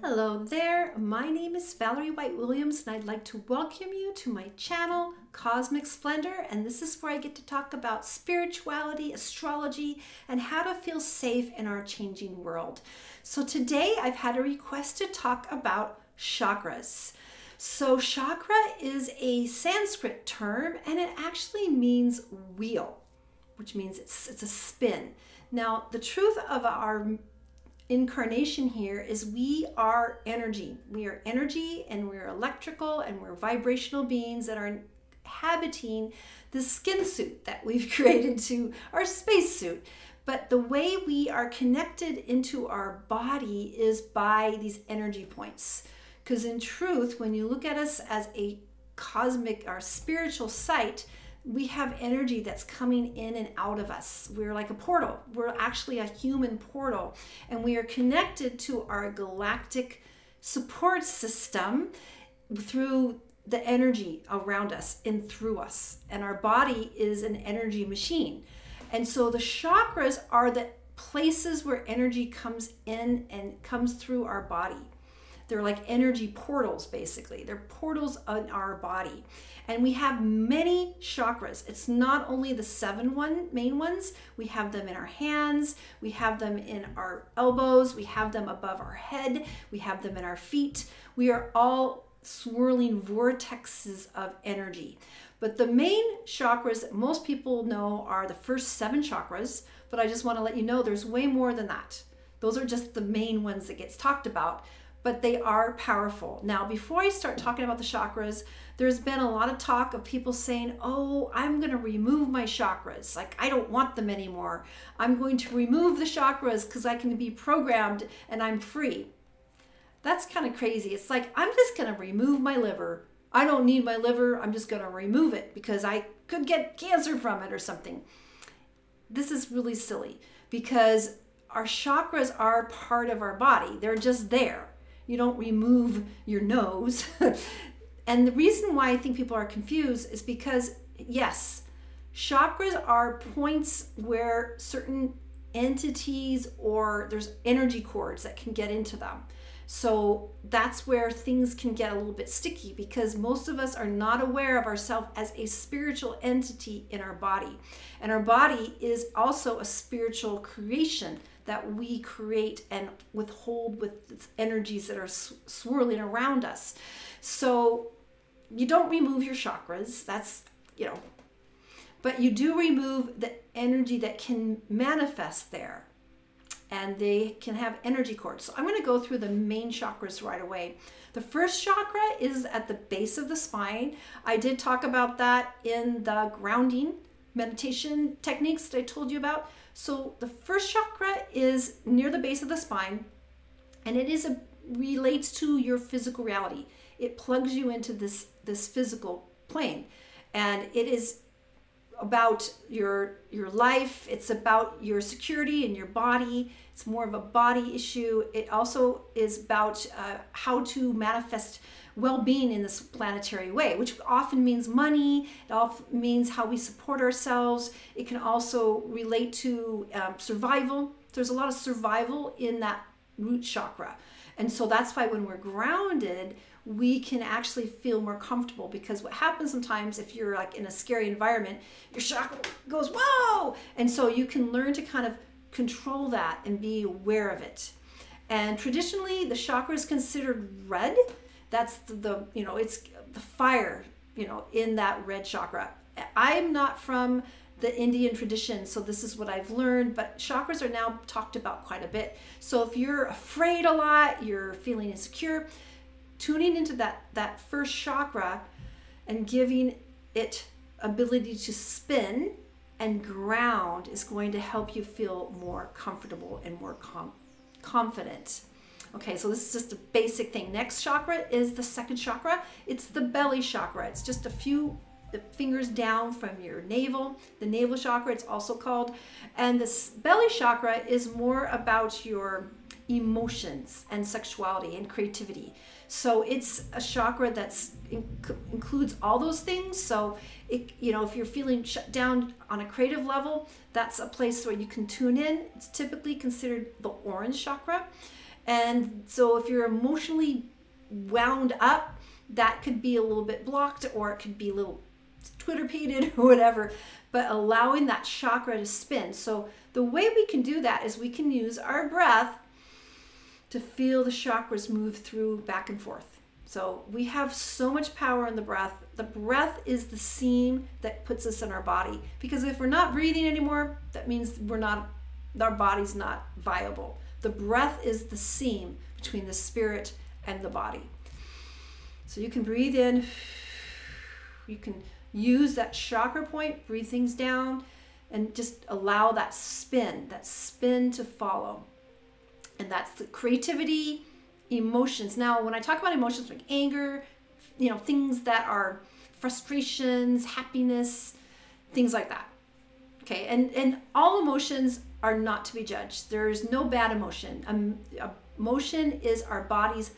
Hello there, my name is Valerie White-Williams and I'd like to welcome you to my channel, Cosmic Splendor, and this is where I get to talk about spirituality, astrology, and how to feel safe in our changing world. So today I've had a request to talk about chakras. So chakra is a Sanskrit term and it actually means wheel, which means it's a spin. Now the truth of our incarnation here is we are energy. We are energy and we're electrical and we're vibrational beings that are inhabiting the skin suit that we've created to our space suit. But the way we are connected into our body is by these energy points. Because in truth, when you look at us as a cosmic or spiritual site, we have energy that's coming in and out of us. We're like a portal. We're actually a human portal, and we are connected to our galactic support system through the energy around us and through us. And our body is an energy machine. And so the chakras are the places where energy comes in and comes through our body. They're like energy portals, basically. They're portals in our body. And we have many chakras. It's not only the main ones. We have them in our hands. We have them in our elbows. We have them above our head. We have them in our feet. We are all swirling vortexes of energy. But the main chakras that most people know are the first 7 chakras. But I just want to let you know there's way more than that. Those are just the main ones that gets talked about. But they are powerful. Now, before I start talking about the chakras, there's been a lot of talk of people saying, oh, I'm gonna remove my chakras. Like, I don't want them anymore. I'm going to remove the chakras because I can be programmed and I'm free. That's kind of crazy. It's like, I'm just gonna remove my liver. I don't need my liver. I'm just gonna remove it because I could get cancer from it or something. This is really silly because our chakras are part of our body. They're just there. You don't remove your nose. And the reason why I think people are confused is because, yes, chakras are points where certain entities or there's energy cords that can get into them. So that's where things can get a little bit sticky because most of us are not aware of ourselves as a spiritual entity in our body. And our body is also a spiritual creation that we create and withhold with its energies that are swirling around us. So you don't remove your chakras, that's, but you do remove the energy that can manifest there. And they can have energy cords. So I'm going to go through the main chakras right away. The first chakra is at the base of the spine. I did talk about that in the grounding meditation techniques that I told you about. So the first chakra is near the base of the spine, and it relates to your physical reality. It plugs you into this physical plane, and it is about your life. It's about your security in your body. It's more of a body issue. It also is about how to manifest well-being in this planetary way, which often means money. It often means how we support ourselves. It can also relate to survival. There's a lot of survival in that root chakra. And so that's why when we're grounded, we can actually feel more comfortable, because what happens sometimes if you're like in a scary environment, your chakra goes, whoa! And so you can learn to kind of control that and be aware of it. And traditionally, the chakra is considered red. That's it's the fire, in that red chakra. I'm not from the Indian tradition, so this is what I've learned, but chakras are now talked about quite a bit. So if you're afraid a lot, you're feeling insecure, tuning into that first chakra and giving it ability to spin and ground is going to help you feel more comfortable and more confident. Okay, so this is just a basic thing. Next chakra is the second chakra. It's the belly chakra. It's just a few fingers down from your navel. The navel chakra, it's also called. And this belly chakra is more about your emotions and sexuality and creativity. So it's a chakra that's includes all those things. So if you're feeling shut down on a creative level, that's a place where you can tune in. It's typically considered the orange chakra. And so if you're emotionally wound up, that could be a little bit blocked, or it could be a little twitter-pated or whatever, but allowing that chakra to spin. So the way we can do that is we can use our breath to feel the chakras move through back and forth. So we have so much power in the breath. The breath is the seam that puts us in our body, because if we're not breathing anymore, that means our body's not viable. The breath is the seam between the spirit and the body. So you can breathe in, you can use that chakra point, breathe things down, and just allow that spin to follow. And that's the creativity, emotions. Now, when I talk about emotions like anger, things that are frustrations, happiness, things like that. Okay, and all emotions are not to be judged. There's no bad emotion. Emotion is our body's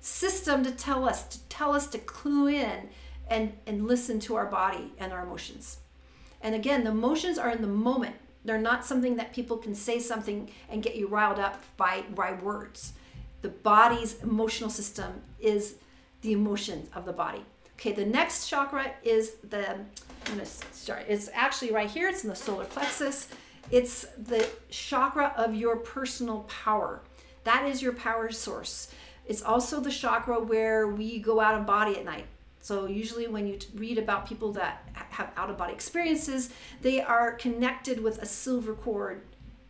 system to tell us to clue in and listen to our body and our emotions. And again, the emotions are in the moment. They're not something that people can say something and get you riled up by words. The body's emotional system is the emotions of the body. Okay, the next chakra is it's actually right here. It's in the solar plexus. It's the chakra of your personal power. That is your power source. It's also the chakra where we go out of body at night. So usually when you read about people that have out-of-body experiences, they are connected with a silver cord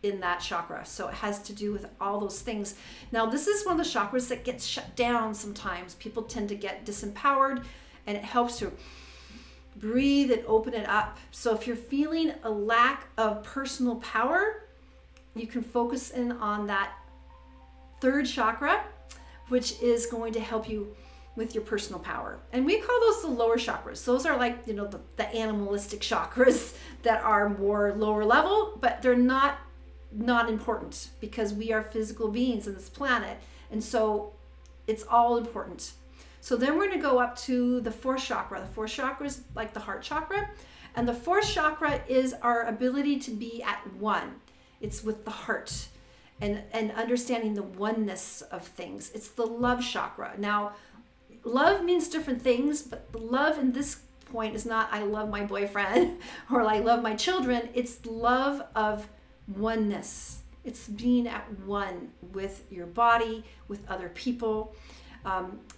in that chakra. So it has to do with all those things. Now, this is one of the chakras that gets shut down sometimes. People tend to get disempowered, and it helps to breathe and open it up. So if you're feeling a lack of personal power, you can focus in on that third chakra, which is going to help you with your personal power. And we call those the lower chakras. Those are like, the animalistic chakras that are more lower level, but they're not important, because we are physical beings in this planet. And so it's all important. So then we're going to go up to the fourth chakra. The fourth chakra is like the heart chakra. And the fourth chakra is our ability to be at one. It's with the heart and understanding the oneness of things. It's the love chakra. Now, love means different things, but love in this point is not I love my boyfriend or I love my children. It's love of oneness. It's being at one with your body, with other people,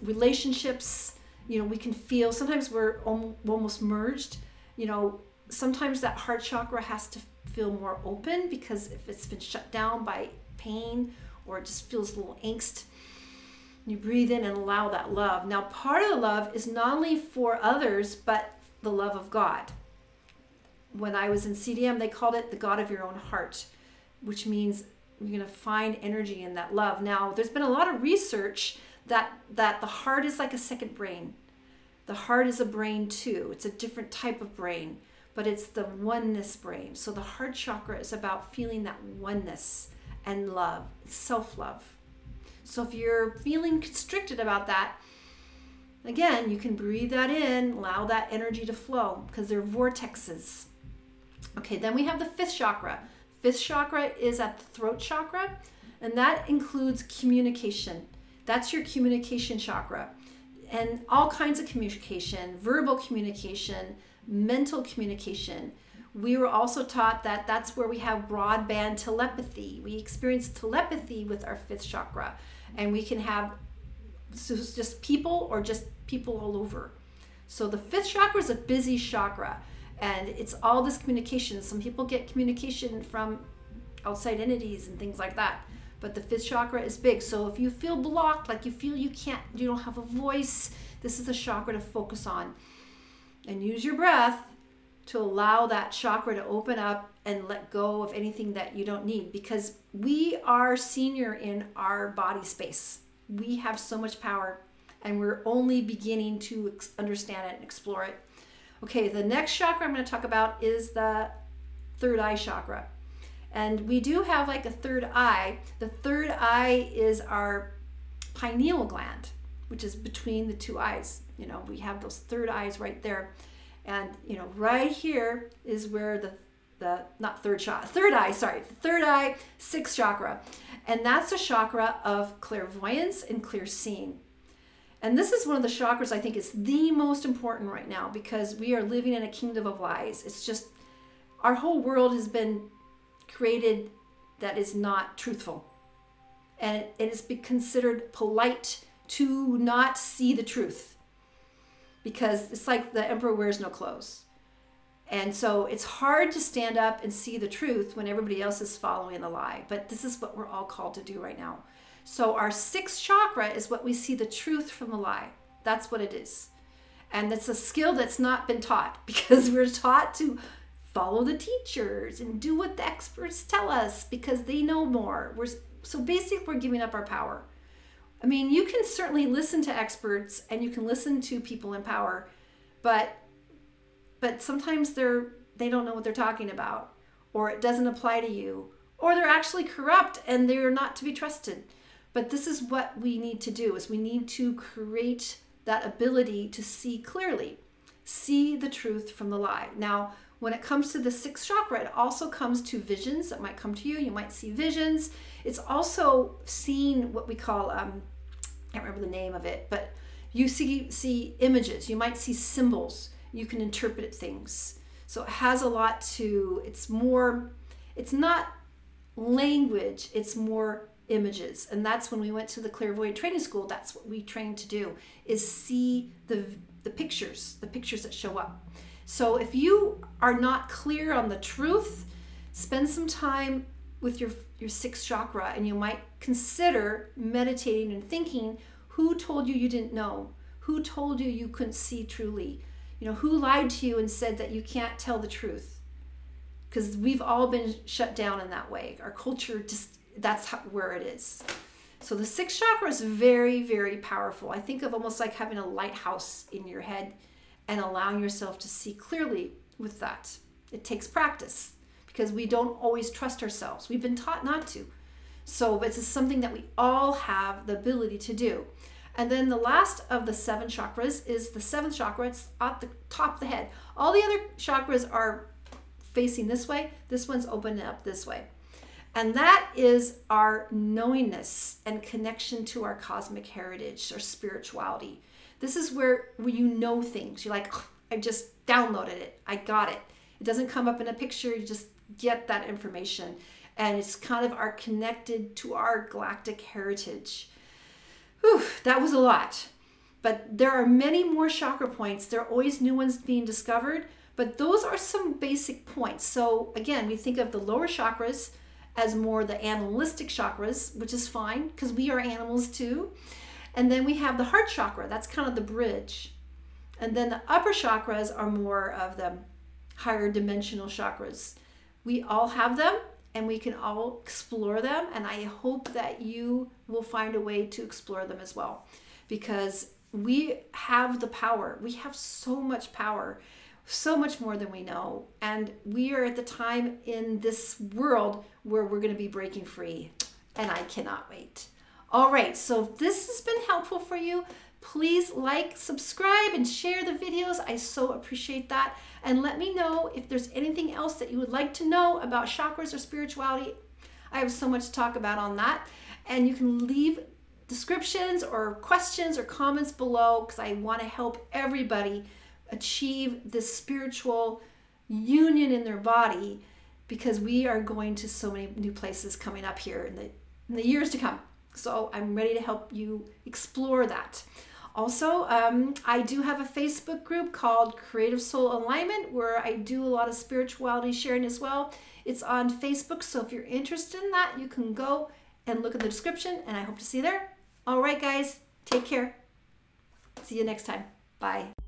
relationships. We can feel sometimes we're almost merged. Sometimes that heart chakra has to feel more open, because if it's been shut down by pain or it just feels a little angst, you breathe in and allow that love. Now, part of the love is not only for others, but the love of God. When I was in CDM, they called it the God of your own heart, which means you're going to find energy in that love. Now, there's been a lot of research that the heart is like a second brain. The heart is a brain too. It's a different type of brain, but it's the oneness brain. So the heart chakra is about feeling that oneness and love, self-love. So if you're feeling constricted about that, again, you can breathe that in, allow that energy to flow, because they're vortexes. Okay, then we have the fifth chakra. Fifth chakra is at the throat chakra, and that includes communication. That's your communication chakra. And all kinds of communication, verbal communication, mental communication. We were also taught that that's where we have broadband telepathy. We experience telepathy with our fifth chakra, and we can have just people or just people all over. So the fifth chakra is a busy chakra, and it's all this communication. Some people get communication from outside entities and things like that, but the fifth chakra is big. So if you feel blocked, like you feel you don't have a voice, this is a chakra to focus on. And use your breath to allow that chakra to open up and let go of anything that you don't need, because we are senior in our body space. We have so much power, and we're only beginning to understand it and explore it. Okay, the next chakra I'm going to talk about is the third eye chakra. And we do have like a third eye. The third eye is our pineal gland, which is between the two eyes. We have those third eyes right there. And, right here is where the third eye, sixth chakra. And that's a chakra of clairvoyance and clear seeing. And this is one of the chakras I think is the most important right now, because we are living in a kingdom of lies. It's just, our whole world has been created that is not truthful. And it is considered polite to not see the truth, because it's like the emperor wears no clothes. And so it's hard to stand up and see the truth when everybody else is following the lie. But this is what we're all called to do right now. So our sixth chakra is what we see the truth from the lie. That's what it is. And it's a skill that's not been taught, because we're taught to follow the teachers and do what the experts tell us because they know more. So basically, we're giving up our power. I mean, you can certainly listen to experts and you can listen to people in power, but sometimes they don't know what they're talking about, or it doesn't apply to you, or they're actually corrupt and they're not to be trusted. But this is what we need to do, is we need to create that ability to see clearly, see the truth from the lie. Now, when it comes to the sixth chakra, it also comes to visions that might come to you. You might see visions. It's also seeing what we call, I can't remember the name of it, but you see images. You might see symbols. You can interpret things. So it has a lot to, it's not language, it's more images. And that's when we went to the clairvoyant training school, that's what we trained to do, is see the pictures that show up. So if you are not clear on the truth, spend some time with your sixth chakra, and you might consider meditating and thinking, who told you you didn't know? Who told you you couldn't see truly? You know, who lied to you and said that you can't tell the truth? Because we've all been shut down in that way. Our culture just, that's where it is. So the sixth chakra is very, very powerful. I think of almost like having a lighthouse in your head and allowing yourself to see clearly with that. It takes practice, because we don't always trust ourselves. We've been taught not to. So this is something that we all have the ability to do. And then the last of the seven chakras is the seventh chakra. It's at the top of the head. All the other chakras are facing this way. This one's opening up this way. And that is our knowingness and connection to our cosmic heritage, our spirituality. This is where you know things. You're like, oh, I just downloaded it. I got it. It doesn't come up in a picture. You just get that information. And it's kind of our connected to our galactic heritage. Whew, that was a lot. But there are many more chakra points. There are always new ones being discovered. But those are some basic points. So again, we think of the lower chakras as more the animalistic chakras, which is fine because we are animals too. And then we have the heart chakra. That's kind of the bridge. And then the upper chakras are more of the higher dimensional chakras. We all have them, and we can all explore them. And I hope that you will find a way to explore them as well, because we have the power. We have so much power, so much more than we know. And we are at the time in this world where we're going to be breaking free. And I cannot wait. All right, so if this has been helpful for you, please like, subscribe, and share the videos. I so appreciate that. And let me know if there's anything else that you would like to know about chakras or spirituality. I have so much to talk about on that. And you can leave descriptions or questions or comments below, because I want to help everybody achieve this spiritual union in their body, because we are going to so many new places coming up here in the years to come. So I'm ready to help you explore that. Also, I do have a Facebook group called Creative Soul Alignment, where I do a lot of spirituality sharing as well. It's on Facebook, so if you're interested in that, you can go and look at the description, and I hope to see you there. All right, guys, take care. See you next time. Bye.